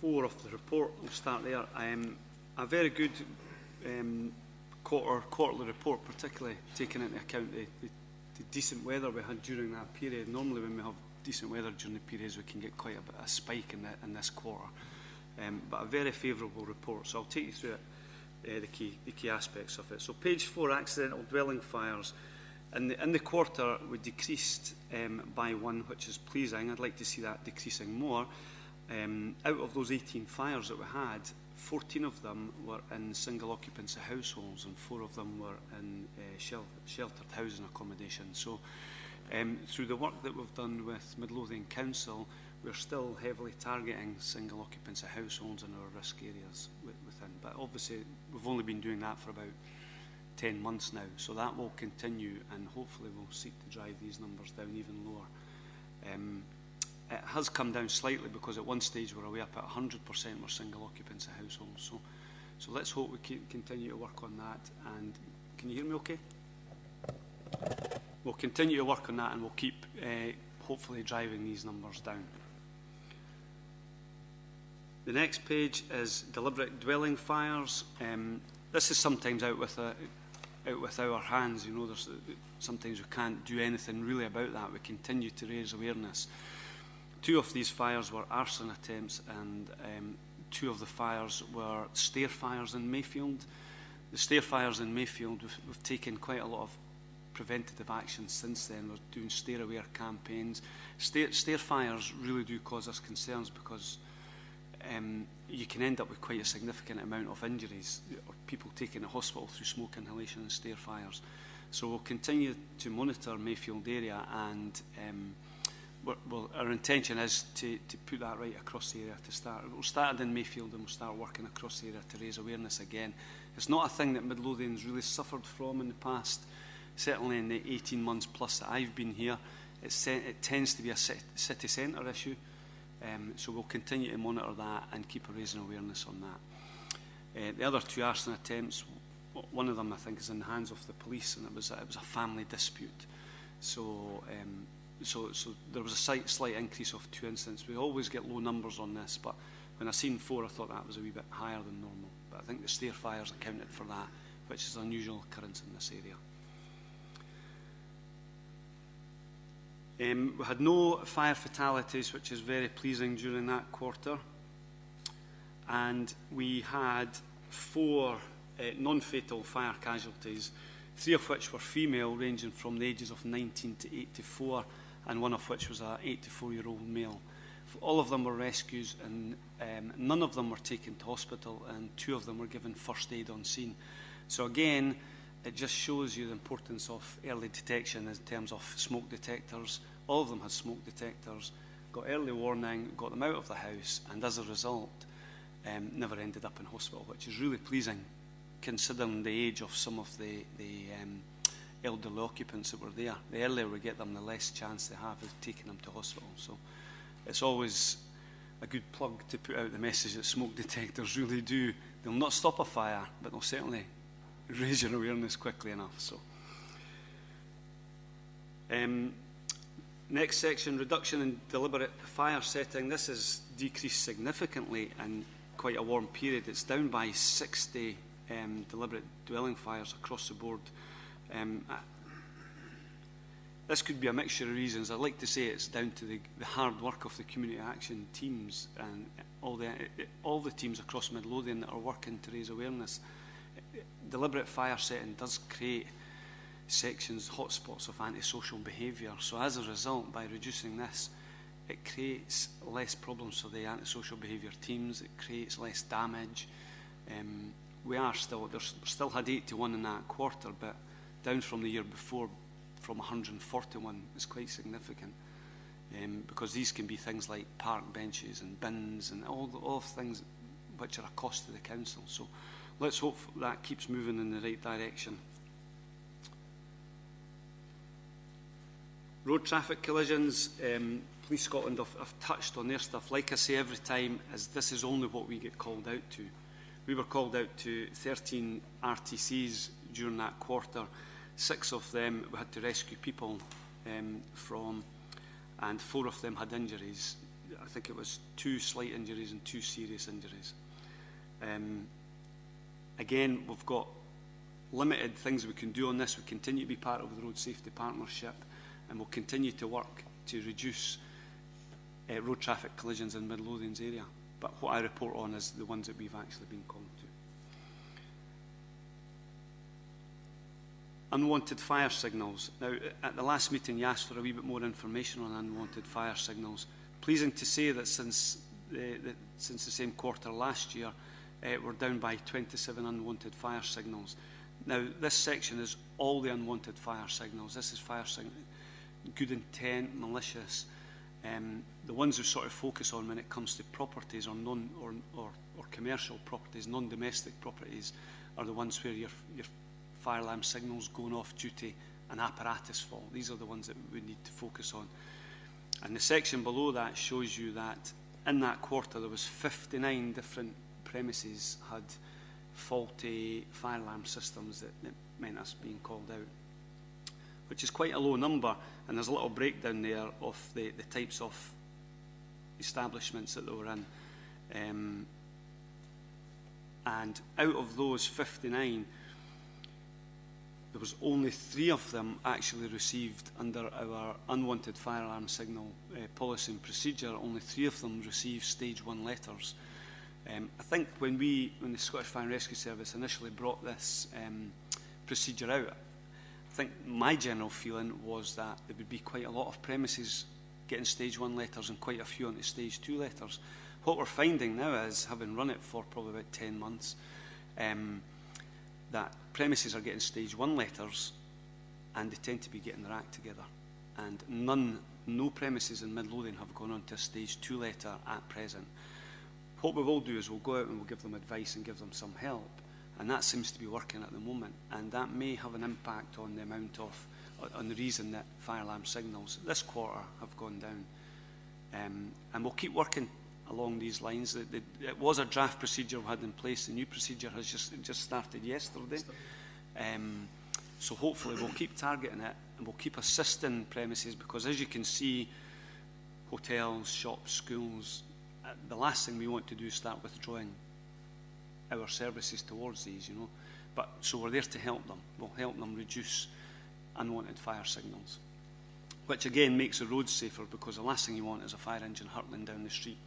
4 of the report. We'll start there. A very good quarterly report, particularly taking into account the decent weather we had during that period. Normally when we have decent weather during the periods, we can get quite a bit of a spike in this quarter. But a very favourable report, so I'll take you through it, the key aspects of it. So page 4, accidental dwelling fires. In the quarter, we decreased by 1, which is pleasing. I'd like to see that decreasing more. Out of those 18 fires that we had, 14 of them were in single occupancy households and 4 of them were in sheltered housing accommodation. So through the work that we've done with Midlothian Council, we're still heavily targeting single occupancy households in our risk areas within. But obviously, we've only been doing that for about 10 months now, so that will continue, and hopefully we'll seek to drive these numbers down even lower. It has come down slightly because at one stage we were away up at 100% were single occupancy households. So let's hope we can continue to work on that. And can you hear me okay? We'll continue to work on that, and we'll keep hopefully driving these numbers down. The next page is deliberate dwelling fires. This is sometimes out with our hands. You know, sometimes we can't do anything really about that. We continue to raise awareness. 2 of these fires were arson attempts, and 2 of the fires were stair fires in Mayfield. The stair fires in Mayfield, we've taken quite a lot of preventative action since then. We're doing stair aware campaigns. Stair fires really do cause us concerns because you can end up with quite a significant amount of injuries or people taken to hospital through smoke inhalation and stair fires. So we'll continue to monitor Mayfield area, and our intention is to put that right across the area to start. We'll start in Mayfield and we'll start working across the area to raise awareness again. It's not a thing that Midlothian's really suffered from in the past. Certainly in the 18 months plus that I've been here, it tends to be a city centre issue. So we'll continue to monitor that and keep raising awareness on that. The other 2 arson attempts, one of them I think is in the hands of the police, and it was a family dispute. So there was a slight increase of 2 incidents. We always get low numbers on this, but when I seen 4, I thought that was a wee bit higher than normal. But I think the stair fires accounted for that, which is an unusual occurrence in this area. We had no fire fatalities, which is very pleasing during that quarter. And we had 4 non-fatal fire casualties, 3 of which were female, ranging from the ages of 19 to 84, and 1 of which was an 84-year-old male. All of them were rescues, and none of them were taken to hospital, and 2 of them were given first aid on scene. So again, it just shows you the importance of early detection in terms of smoke detectors. All of them had smoke detectors, got early warning, got them out of the house, and as a result, never ended up in hospital, which is really pleasing, considering the age of some of the elderly occupants that were there. The earlier we get them, the less chance they have of taking them to hospital. So it's always a good plug to put out the message that smoke detectors really do. They'll not stop a fire, but they'll certainly raise your awareness quickly enough. So, next section, reduction in deliberate fire setting. This has decreased significantly in quite a warm period. It's down by 60 deliberate dwelling fires across the board. This could be a mixture of reasons. I'd like to say it's down to the hard work of the community action teams and all the teams across Midlothian that are working to raise awareness. Deliberate fire setting does create sections, hotspots of antisocial behaviour. So as a result, by reducing this, it creates less problems for the antisocial behaviour teams. It creates less damage. We still had 81 in that quarter, but down from the year before, from 141 is quite significant, because these can be things like park benches and bins and all things which are a cost to the council. So let's hope that keeps moving in the right direction. Road traffic collisions, Police Scotland have touched on their stuff. Like I say every time, as this is only what we get called out to. We were called out to 13 RTCs during that quarter. 6 of them we had to rescue people from, and 4 of them had injuries. I think it was 2 slight injuries and 2 serious injuries. Again, we've got limited things we can do on this. We continue to be part of the Road Safety Partnership, and we'll continue to work to reduce road traffic collisions in Midlothian's area. But what I report on is the ones that we've actually been called to. Unwanted fire signals. Now, at the last meeting, you asked for a wee bit more information on unwanted fire signals. Pleasing to say that since the same quarter last year, we're down by 27 unwanted fire signals. Now, this section is all the unwanted fire signals. This is fire signals, good intent, malicious. The ones we sort of focus on when it comes to properties or commercial properties, non-domestic properties, are the ones where your fire alarm signals going off due to an apparatus fault. These are the ones that we need to focus on. And the section below that shows you that in that quarter there was 59 different premises had faulty fire alarm systems that meant us being called out, which is quite a low number. And there's a little breakdown there of the types of establishments that they were in. And out of those 59, there was only 3 of them actually received under our unwanted fire alarm signal policy and procedure. Only 3 of them received stage 1 letters. I think when the Scottish Fire and Rescue Service initially brought this procedure out, I think my general feeling was that there would be quite a lot of premises getting stage 1 letters and quite a few onto stage 2 letters. What we're finding now is, having run it for probably about 10 months, that premises are getting stage 1 letters and they tend to be getting their act together. And no premises in Midlothian have gone on to a stage 2 letter at present. What we will do is we'll go out and we'll give them advice and give them some help. And that seems to be working at the moment. And that may have an impact on the amount of, on the reason that fire alarm signals this quarter have gone down. And we'll keep working along these lines. It was a draft procedure we had in place. The new procedure has just started yesterday. So hopefully we'll keep targeting it and we'll keep assisting premises, because as you can see, hotels, shops, schools, the last thing we want to do is start withdrawing our services towards these, you know. So we're there to help them. We'll help them reduce unwanted fire signals. which again makes the roads safer, because the last thing you want is a fire engine hurtling down the street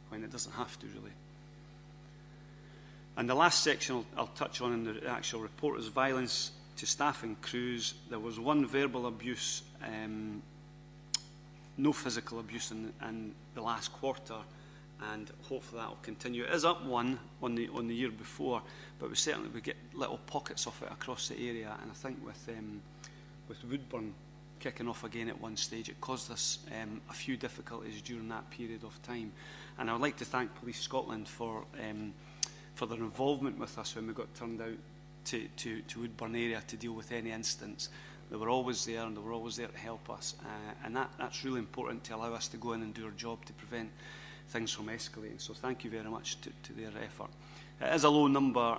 when it doesn't have to, really. And the last section I'll touch on in the actual report is violence to staff and crews. There was one verbal abuse, no physical abuse in the last quarter, and hopefully that will continue. It is up one on the year before, but we get little pockets of it across the area, and I think with Woodburn kicking off again at one stage, it caused us a few difficulties during that period of time. And I would like to thank Police Scotland for their involvement with us when we got turned out to Woodburn area to deal with any instance. They were always there, and they were always there to help us, and that's really important to allow us to go in and do our job to prevent things from escalating. So thank you very much to their effort. It is a low number,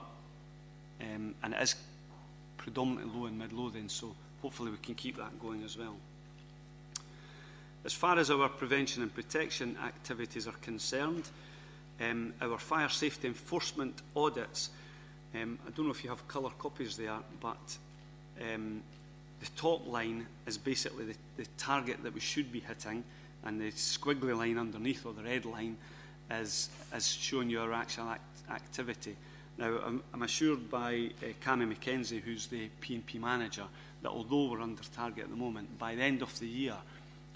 and it is predominantly low in Midlothian, so hopefully we can keep that going as well. As far as our prevention and protection activities are concerned, our fire safety enforcement audits, I don't know if you have colour copies there, but the top line is basically the target that we should be hitting, and the squiggly line underneath, or the red line, is showing you our actual activity. Now, I'm assured by Cammy McKenzie, who's the P&P manager, that although we're under target at the moment, by the end of the year,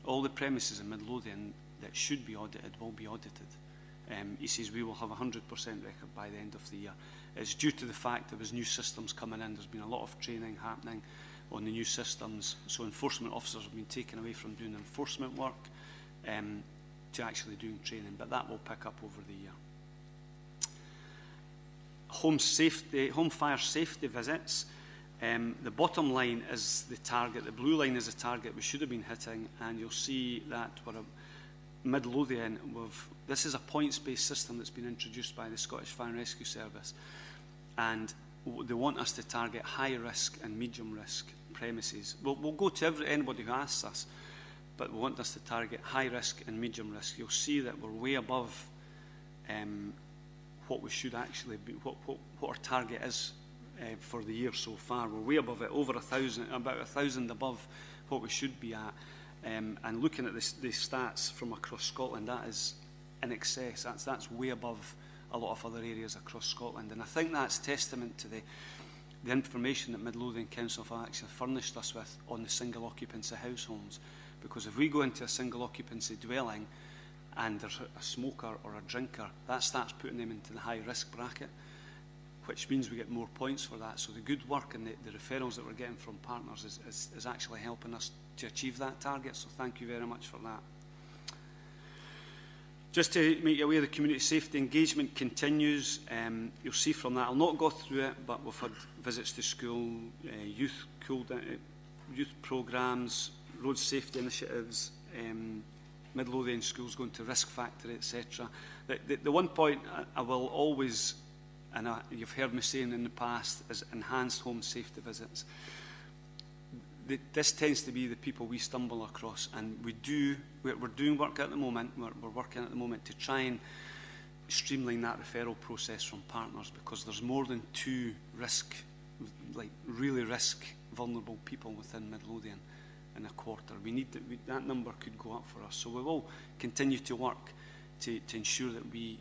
all the premises in Midlothian that should be audited will be audited. He says we will have a 100% record by the end of the year. It's due to the fact there was new systems coming in. There's been a lot of training happening on the new systems, so enforcement officers have been taken away from doing enforcement work to actually doing training, but that will pick up over the year. Home fire safety visits. The bottom line is the target. The blue line is the target we should have been hitting, and you'll see that we're Midlothian. This is a points-based system that's been introduced by the Scottish Fire and Rescue Service, and they want us to target high-risk and medium-risk premises. We'll go to anybody who asks us, but we want us to target high-risk and medium-risk. You'll see that we're way above what we should actually be, what our target is for the year so far. We're way above it, over 1,000, about 1,000 above what we should be at. And looking at the stats from across Scotland, that is in excess. That's way above a lot of other areas across Scotland. And I think that's testament to the information that Midlothian Council have actually furnished us with on the single occupancy house homes. Because if we go into a single occupancy dwelling and there's a smoker or a drinker, that starts putting them into the high risk bracket, which means we get more points for that. So the good work and the referrals that we're getting from partners is actually helping us to achieve that target. So thank you very much for that. Just to make you aware, the community safety engagement continues. You'll see from that, I'll not go through it, but we've had visits to school, youth programmes, road safety initiatives, Midlothian schools going to risk factory, etc. The one point I will always, and you've heard me saying in the past, is enhanced home safety visits. This tends to be the people we stumble across, and we're doing work at the moment. We're working at the moment to try and streamline that referral process from partners, because there's more than 2 really risk vulnerable people within Midlothian in a quarter. That number could go up for us. So we will continue to work to ensure that we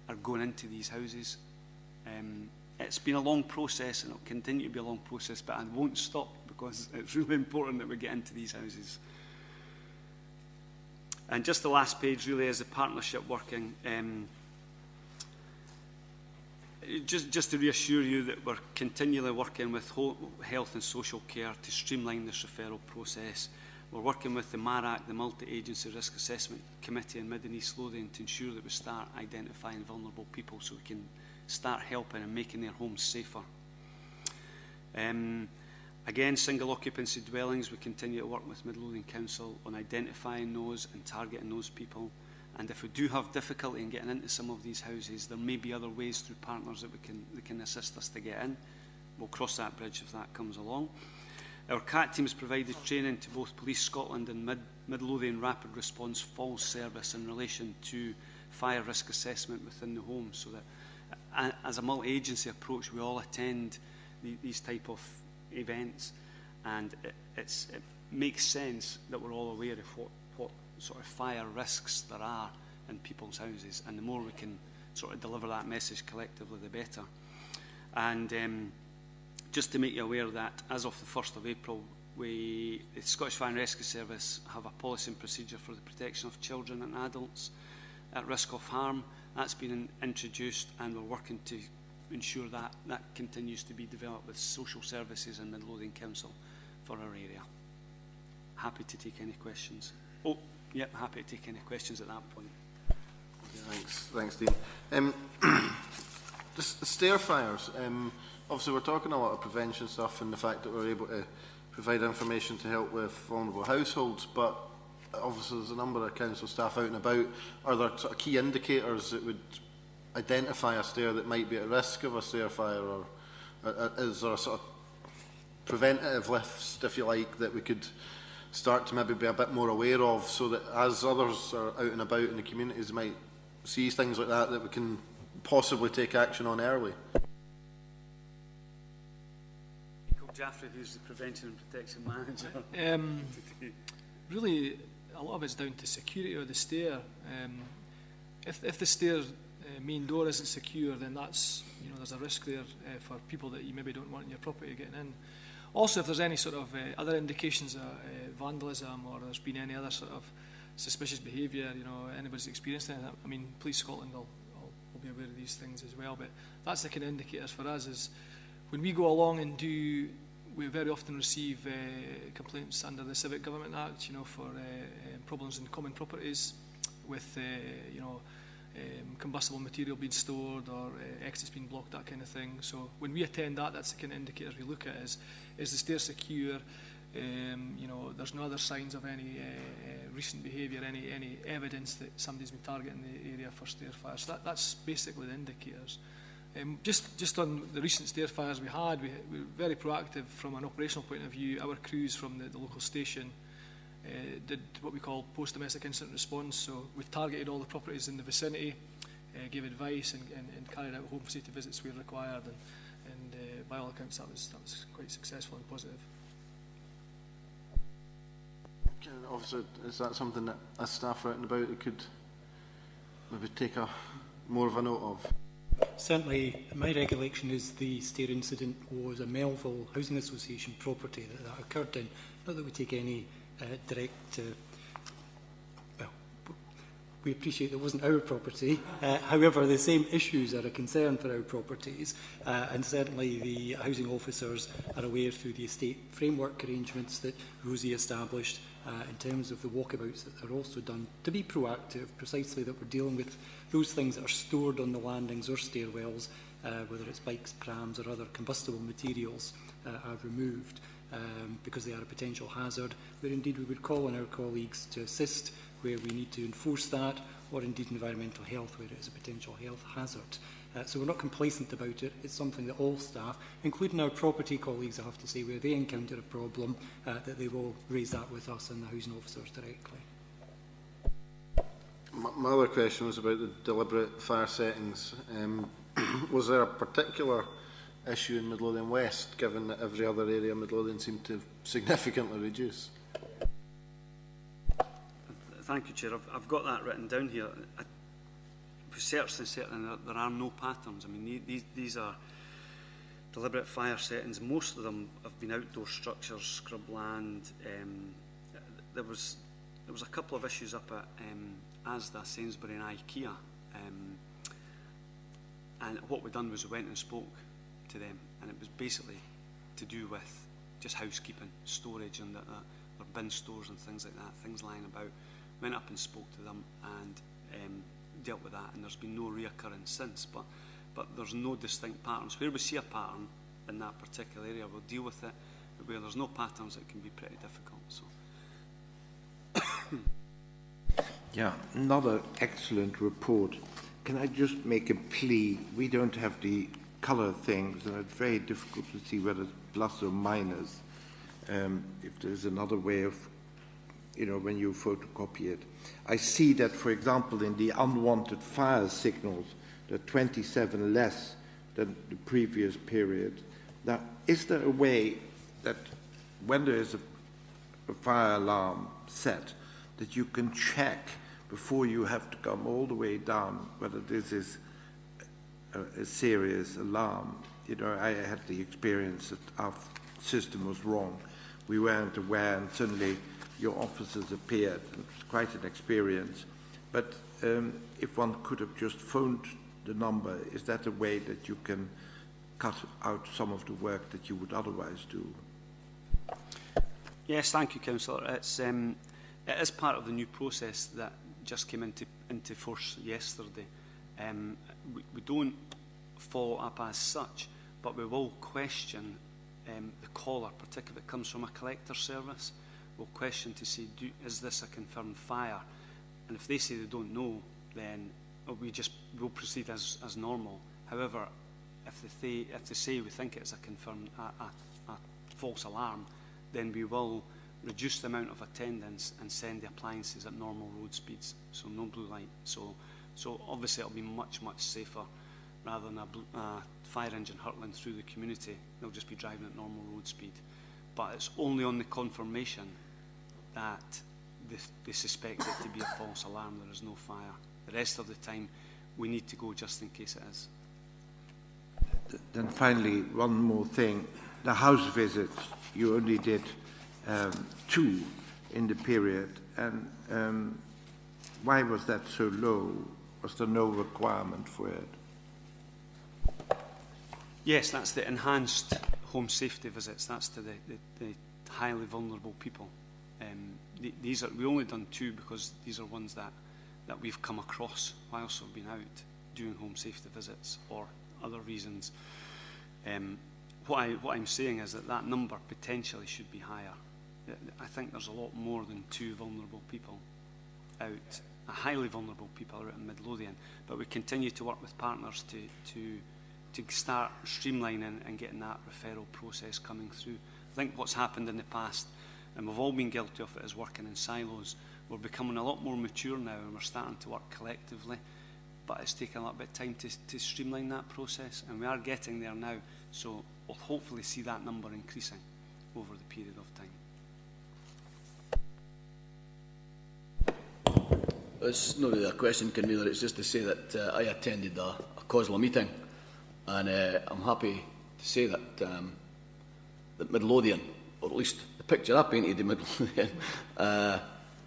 are going into these houses. It's been a long process, and it'll continue to be a long process, but I won't stop, because it's really important that we get into these houses. And just the last page really is the partnership working. Just to reassure you that we're continually working with health and social care to streamline this referral process. We're working with the MARAC, the Multi-Agency Risk Assessment Committee in Mid and East Lothian, to ensure that we start identifying vulnerable people so we can start helping and making their homes safer. Again, single occupancy dwellings, we continue to work with Midlothian Council on identifying those and targeting those people. And if we do have difficulty in getting into some of these houses, there may be other ways through partners that can assist us to get in. We'll cross that bridge if that comes along. Our CAT team has provided training to both Police Scotland and Midlothian Rapid Response Falls Service in relation to fire risk assessment within the home, so that as a multi-agency approach, we all attend these type of events, and it makes sense that we're all aware of what sort of fire risks there are in people's houses, and the more we can sort of deliver that message collectively, the better. And just to make you aware that as of the 1st of April, the Scottish Fire and Rescue Service have a policy and procedure for the protection of children and adults at risk of harm. That's been introduced, and we're working to ensure that that continues to be developed with social services and Midlothian Council for our area. Happy to take any questions. Oh, yep, happy to take any questions at that point.
Okay, thanks, Dean. Just stair fires. Obviously, we're talking a lot of prevention stuff and the fact that we're able to provide information to help with vulnerable households, but obviously there's a number of council staff out and about. Are there sort of key indicators that would identify a stair that might be at risk of a stair fire, or is there a sort of preventative list, if you like, that we could start to maybe be a bit more aware of, so that as others are out and about in the communities might see things like that we can possibly take action on early?
Jaffrey, who's the Prevention and Protection Manager.
Really, a lot of it's down to security of the stair. If the stair main door isn't secure, then that's, there's a risk there for people that you maybe don't want in your property getting in. Also, if there's any sort of other indications of vandalism, or there's been any other sort of suspicious behaviour, anybody's experienced anything, I mean, Police Scotland will be aware of these things as well. But that's the kind of indicators for us, is when we go along and we very often receive complaints under the Civic Government Act, for problems in common properties with, combustible material being stored, or exits being blocked, that kind of thing. So when we attend that, that's the kind of indicators we look at, is the stair secure? There's no other signs of any recent behaviour, any evidence that somebody's been targeting the area for stair fires. So that's basically the indicators. Just on the recent stair fires we had, we were very proactive from an operational point of view. Our crews from the local station did what we call post-domestic incident response. So we targeted all the properties in the vicinity, gave advice, and carried out home safety visits where required. And by all accounts, that was quite successful and positive.
Obviously, is that something that as staff are out and about that could maybe take more of a note of?
Certainly, my recollection is the stair incident was a Melville Housing Association property that occurred in. Not that we take any direct... well, we appreciate that it wasn't our property. However, the same issues are a concern for our properties, and certainly the housing officers are aware through the estate framework arrangements that Rosie established in terms of the walkabouts that are also done to be proactive, precisely that we're dealing with those things that are stored on the landings or stairwells, whether it's bikes, prams or other combustible materials, are removed because they are a potential hazard, where indeed we would call on our colleagues to assist where we need to enforce that, or indeed environmental health where it is a potential health hazard. So we're not complacent about it. It's something that all staff, including our property colleagues, I have to say, where they encounter a problem, that they will raise that with us and the housing officers directly.
My other question was about the deliberate fire settings. Was there a particular issue in Midlothian West, given that every other area in Midlothian seemed to significantly reduce?
Thank you, Chair. I've got that written down here. Certainly there are no patterns. I mean, these are deliberate fire settings. Most of them have been outdoor structures, scrub land. There was a couple of issues up at Asda, Sainsbury and IKEA. And what we done was we went and spoke to them, and it was basically to do with just housekeeping, storage, and their bin stores and things like that, things lying about. Went up and spoke to them and dealt with that, and there's been no reoccurrence since. But there's no distinct patterns. Where we see a pattern in that particular area, we'll deal with it. But where there's no patterns, it can be pretty difficult. So.
Yeah, another excellent report. Can I just make a plea? We don't have the colour things, and it's very difficult to see whether it's plus or minus. If there's another way of, when you photocopy it. I see that, for example, in the unwanted fire signals, there are 27 less than the previous period. Now, is there a way that when there is a fire alarm set, that you can check before you have to come all the way down whether this is a serious alarm. You know, I had the experience that our system was wrong. We weren't aware, and suddenly your officers appeared. It was quite an experience. But if one could have just phoned the number, is that a way that you can cut out some of the work that you would otherwise do?
Yes, thank you, Councillor. It is part of the new process that just came into force yesterday. We don't follow up as such, but we will question the caller, particularly if it comes from a collector service. We'll question to see, is this a confirmed fire? And if they say they don't know, then we'll proceed as normal. However, if they say we think it's a confirmed a false alarm, then we will reduce the amount of attendance and send the appliances at normal road speeds, so no blue light. So obviously it'll be much safer rather than a fire engine hurtling through the community. They'll just be driving at normal road speed. But it's only on the confirmation that they suspect it to be a false alarm. There is no fire. The rest of the time, we need to go just in case it is.
Then finally, one more thing. The house visits, you only did 2 in the period. And why was that so low? Was there no requirement for it?
Yes, that's the enhanced home safety visits. That's to the highly vulnerable people. We only done 2 because these are ones that we've come across whilst we've been out doing home safety visits or other reasons. What I'm saying is that number potentially should be higher. I think there's a lot more than 2 vulnerable people out, highly vulnerable people out in Midlothian. But we continue to work with partners to start streamlining and getting that referral process coming through. I think what's happened in the past, and we've all been guilty of it, is working in silos. We're becoming a lot more mature now and we're starting to work collectively, but it's taken a little bit of time to streamline that process, and we are getting there now, so we'll hopefully see that number increasing over the period of time.
It's not really a question, Convener, it's just to say that I attended a COSLA meeting, and I'm happy to say that that Midlothian, or at least the picture I painted of Midlothian,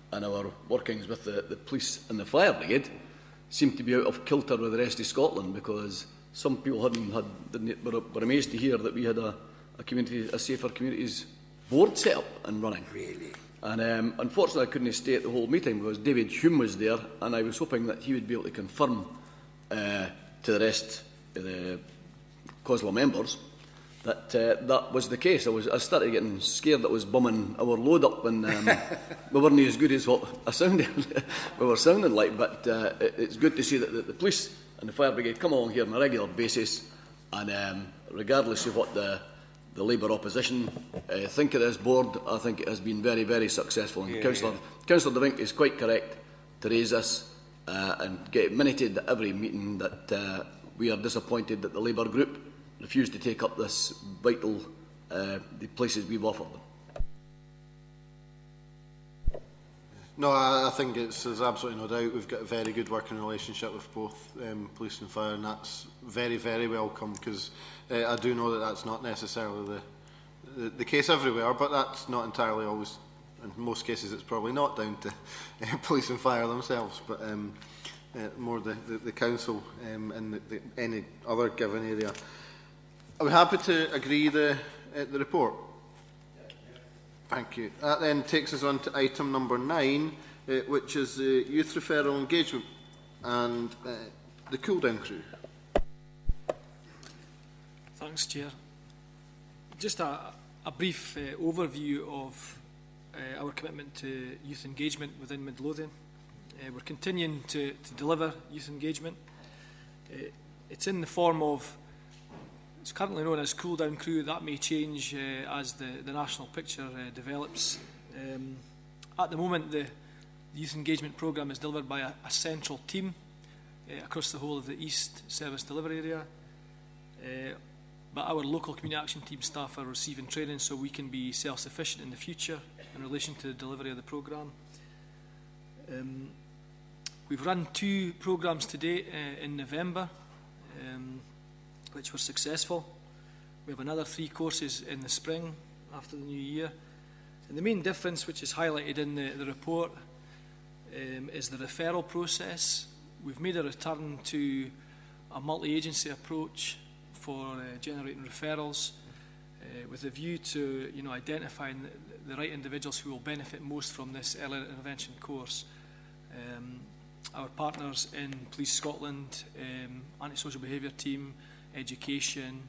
and our workings with the police and the fire brigade seem to be out of kilter with the rest of Scotland, because some people were amazed to hear that we had a Safer Communities board set up and running. Really? And unfortunately I couldn't stay at the whole meeting because David Hume was there, and I was hoping that he would be able to confirm to the rest of the COSLA members that that was the case. I started getting scared that I was bumming our load up, and we weren't as good as what we were sounding like. But it's good to see that the police and the fire brigade come along here on a regular basis, and regardless of what the Labour opposition think of this board, I think it has been very successful. And Councillor DeVink is quite correct to raise this and get minuted at every meeting that we are disappointed that the Labour group refused to take up this vital the places we've offered them.
No, I think there's absolutely no doubt we've got a very good working relationship with both police and fire, and that's very welcome, because I do know that that's not necessarily the case everywhere, but that's not entirely always. In most cases it's probably not down to police and fire themselves, but more the council and any other given area. Are we happy to agree the report? Thank you. That then takes us on to item number 9, which is the youth referral engagement and the cool-down crew.
Thanks, Chair. Just a brief overview of our commitment to youth engagement within Midlothian. We're continuing to deliver youth engagement. It's in the form of, it's currently known as cool-down crew. That may change as the national picture develops. At the moment, the youth engagement programme is delivered by a central team across the whole of the East Service Delivery area. But our local community action team staff are receiving training so we can be self-sufficient in the future. in relation to the delivery of the programme. We've run 2 programmes to date in November, which were successful. We have another 3 courses in the spring after the new year. And the main difference, which is highlighted in the report, is the referral process. We've made a return to a multi-agency approach for generating referrals, with a view to identifying the right individuals who will benefit most from this early intervention course. Our partners in Police Scotland, antisocial behaviour team, education,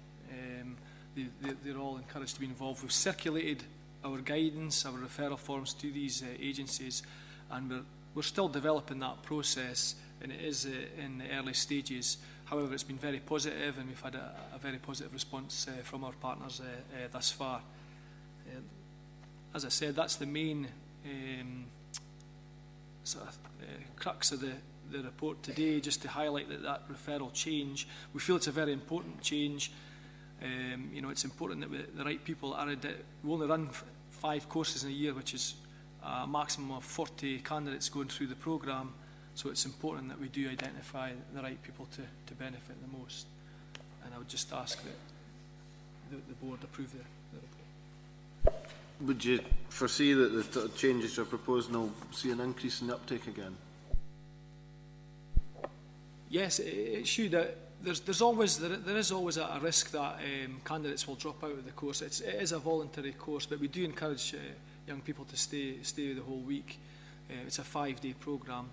they're all encouraged to be involved. We've circulated our guidance, our referral forms to these agencies, and we're still developing that process, and it is in the early stages. However, it's been very positive, and we've had a very positive response from our partners thus far. As I said, that's the main crux of the report today, just to highlight that referral change. We feel it's a very important change. It's important that the right people are in it. We only run 5 courses in a year, which is a maximum of 40 candidates going through the programme. So it's important that we do identify the right people to benefit the most. And I would just ask that the board approve the report.
Would you foresee that the changes you're proposing will see an increase in the uptake again?
Yes, it should. There is always a risk that candidates will drop out of the course. It is a voluntary course, but we do encourage young people to stay the whole week. It's a 5-day programme.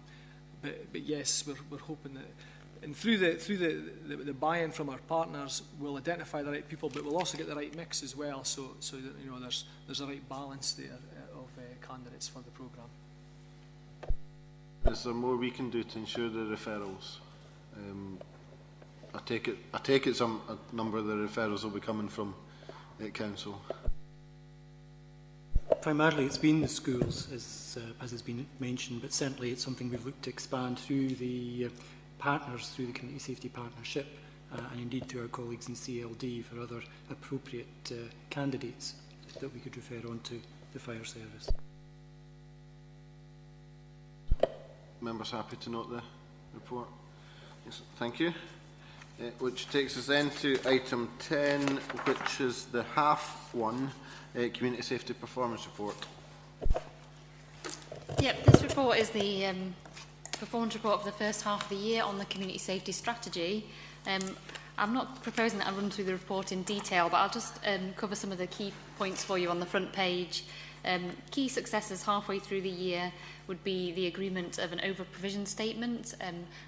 But yes, we're hoping that, and through the buy-in from our partners, we'll identify the right people, but we'll also get the right mix as well, so that there's a right balance there of candidates for the programme.
Is there more we can do to ensure the referrals? I take it a number of the referrals will be coming from council.
Primarily it's been the schools, as has been mentioned, but certainly it's something we've looked to expand through the partners, through the Community Safety Partnership, and indeed to our colleagues in CLD for other appropriate candidates that we could refer on to the fire service.
Members happy to note the report? Yes, thank you. Which takes us then to item 10, which is the half-1 Community Safety Performance Report.
Yep, this report is the performance report of the first half of the year on the community safety strategy. I'm not proposing that I run through the report in detail, but I'll just cover some of the key points for you on the front page. Key successes halfway through the year would be the agreement of an over-provision statement.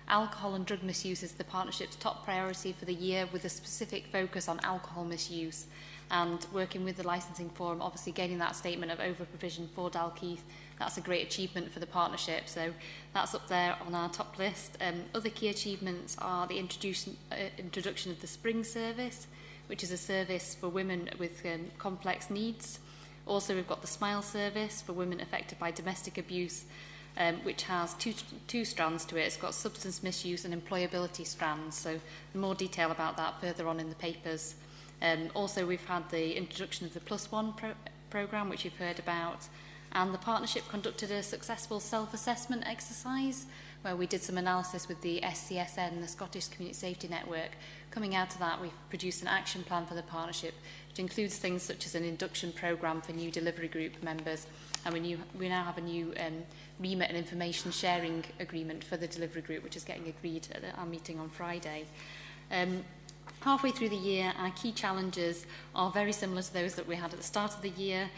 Alcohol and drug misuse is the partnership's top priority for the year, with a specific focus on alcohol misuse. And working with the licensing forum, obviously gaining that statement of over-provision for Dalkeith, that's a great achievement for the partnership. So that's up there on our top list. Other key achievements are the introduction of the Spring Service, which is a service for women with complex needs. Also, we've got the Smile Service for women affected by domestic abuse, which has two strands to it. It's got substance misuse and employability strands. So more detail about that further on in the papers. Also, we've had the introduction of the Plus One programme, which you've heard about. And the partnership conducted a successful self-assessment exercise where we did some analysis with the SCSN, the Scottish Community Safety Network. Coming out of that, we've produced an action plan for the partnership, which includes things such as an induction programme for new delivery group members. And we now have a new remit and information sharing agreement for the delivery group, which is getting agreed at our meeting on Friday. Halfway through the year, our key challenges are very similar to those that we had at the start of the year.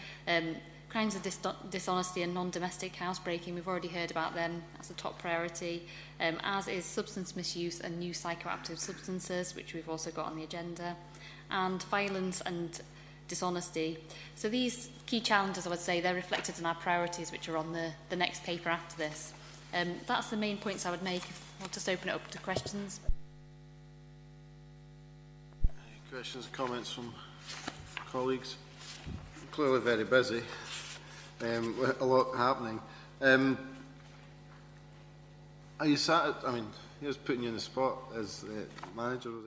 Crimes of dishonesty and non-domestic housebreaking, we've already heard about them. That's a top priority, as is substance misuse and new psychoactive substances, which we've also got on the agenda, and violence and dishonesty. So these key challenges, I would say, they're reflected in our priorities, which are on the next paper after this. That's the main points I would make. I'll just open it up to questions.
Any questions or comments from colleagues? Clearly very busy. With a lot happening. Are you sat? I mean, he was putting you in the spot as manager of the